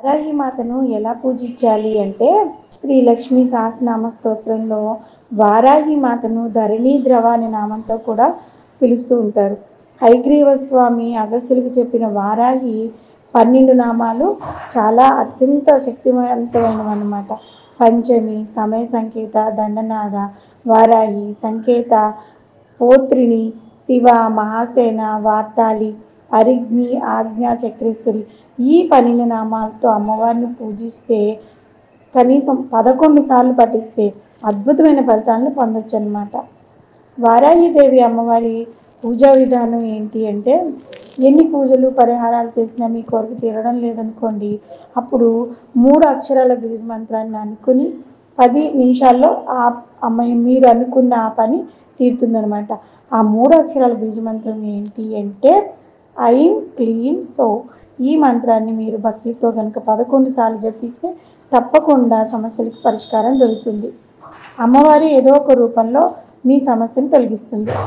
వారాహి మాతను ఎలా పూజించాలి అంటే శ్రీ లక్ష్మీ సహస్రనామ స్తోత్రంలో వారాహి మాతను ధరణి ద్రవ అనే నామంతో కూడా పిలుస్తూ ఉంటారు. హయగ్రీవ స్వామి అగస్త్యులకు చెప్పిన వారాహి 12 నామాలు చాలా అత్యంత శక్తివంతమైనవన్నమాట. పంచమి, సమయ సంకేత, దండనాథ, వారాహి, సంకేత, పోత్రిని, శివ, మహాసేన, వార్తాళి, అరిగ్ని, ఆజ్ఞా చక్రేశ్వరి ఈ 12 నామాలతో అమ్మవారిని పూజిస్తే కనీసం 11 సార్లు పఠిస్తే అద్భుతమైన ఫలితాలను పొందొచ్చు అన్నమాట. వారాహిదేవి అమ్మవారి పూజా విధానం ఏంటి అంటే, ఎన్ని పూజలు పరిహారాలు చేసినా మీ కోరిక తీరడం లేదనుకోండి, అప్పుడు 3 అక్షరాల బీజ మంత్రాన్ని అనుకుని 10 నిమిషాల్లో ఆ అమ్మాయి మీరు అనుకున్న ఆ పని తీరుతుందనమాట. ఆ 3 అక్షరాల బీజ మంత్రం ఏంటి అంటే ఐం క్లీం సో. ఈ మంత్రాన్ని మీరు భక్తితో కనుక 11 సార్లు జపిస్తే తప్పకుండా సమస్యలకు పరిష్కారం దొరుకుతుంది. అమ్మవారి ఏదో ఒక రూపంలో మీ సమస్యను తొలగిస్తుంది.